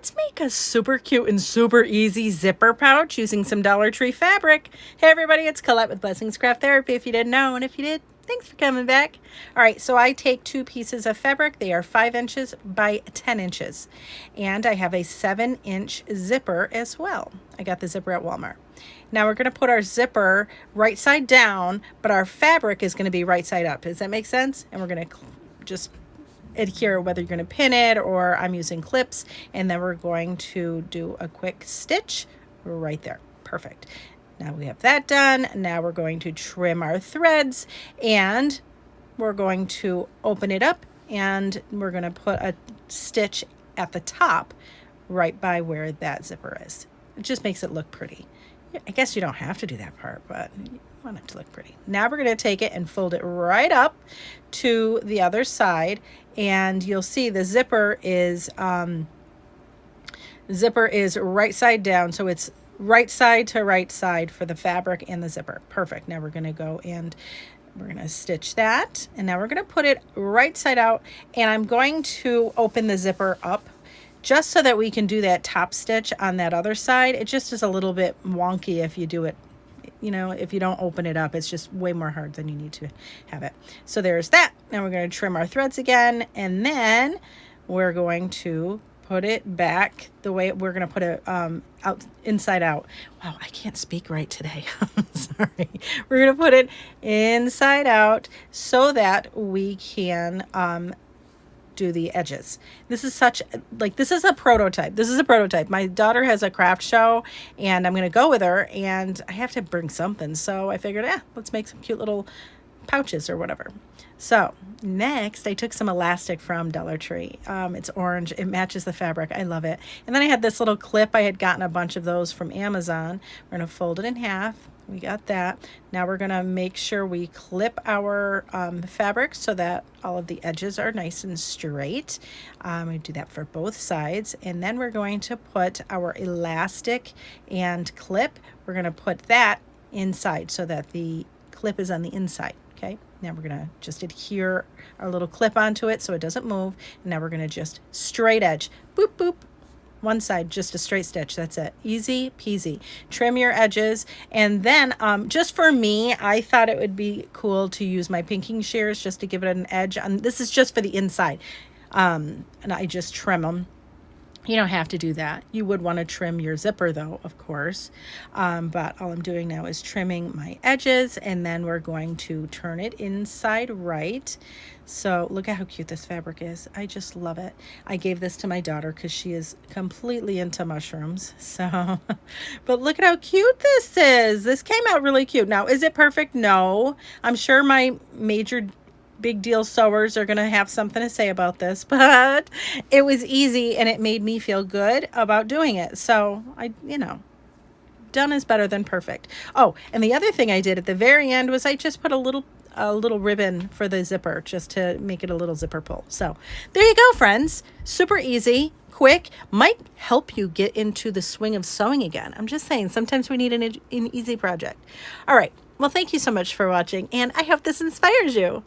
let's make a super cute and super easy zipper pouch using some Dollar Tree fabric. Hey everybody, it's Colette with Blessings Craft Therapy, if you didn't know, and if you did, thanks for coming back. All right, so I take 2 pieces of fabric. They are 5 inches by 10 inches. And I have a 7-inch zipper as well. I got the zipper at Walmart. Now we're gonna put our zipper right side down, but our fabric is gonna be right side up. Does that make sense? And we're gonna just adhere whether you're going to pin it or I'm using clips, and then we're going to do a quick stitch right there. Perfect. Now we have that done. Now we're going to trim our threads, and we're going to open it up, and we're going to put a stitch at the top right by where that zipper is. It just makes it look pretty. I guess you don't have to do that part, but you want it to look pretty. Now we're going to take it and fold it right up to the other side, and you'll see the zipper is right side down, so it's right side to right side for the fabric and the zipper. Perfect. Now we're going to go and we're going to stitch that, and now we're going to put it right side out, and I'm going to open the zipper up just so that we can do that top stitch on that other side. It just is a little bit wonky if you do it, you know, if you don't open it up. It's just way more hard than you need to have it. So there's that. Now we're going to trim our threads again, and then we're going to put it back the way we're going to put it out, inside out. Wow, I can't speak right today. I'm sorry. We're going to put it inside out so that we can do the edges. This is this is a prototype. This is a prototype. My daughter has a craft show, and I'm going to go with her, and I have to bring something. So I figured, let's make some cute little pouches or whatever. So next I took some elastic from Dollar Tree. It's orange. It matches the fabric. I love it. And then I had this little clip. I had gotten a bunch of those from Amazon. We're going to fold it in half. We got that. Now we're going to make sure we clip our fabric so that all of the edges are nice and straight. We do that for both sides. And then we're going to put our elastic and clip. We're going to put that inside so that the clip is on the inside. Okay. Now we're going to just adhere our little clip onto it so it doesn't move. And now we're going to just straight edge. Boop, boop. One side, just a straight stitch. That's it. Easy peasy. Trim your edges. And then just for me, I thought it would be cool to use my pinking shears just to give it an edge. This is just for the inside. And I just trim them. You don't have to do that. You would want to trim your zipper though, of course. But all I'm doing now is trimming my edges, and then we're going to turn it inside right. So look at how cute this fabric is. I just love it. I gave this to my daughter because she is completely into mushrooms. So, but look at how cute this is. This came out really cute. Now, is it perfect? No. I'm sure my major big deal sewers are going to have something to say about this, but it was easy and it made me feel good about doing it. So done is better than perfect. Oh, and the other thing I did at the very end was I just put a little ribbon for the zipper just to make it a little zipper pull. So there you go, friends. Super easy, quick, might help you get into the swing of sewing again. I'm just saying, sometimes we need an easy project. All right. Well, thank you so much for watching, and I hope this inspires you.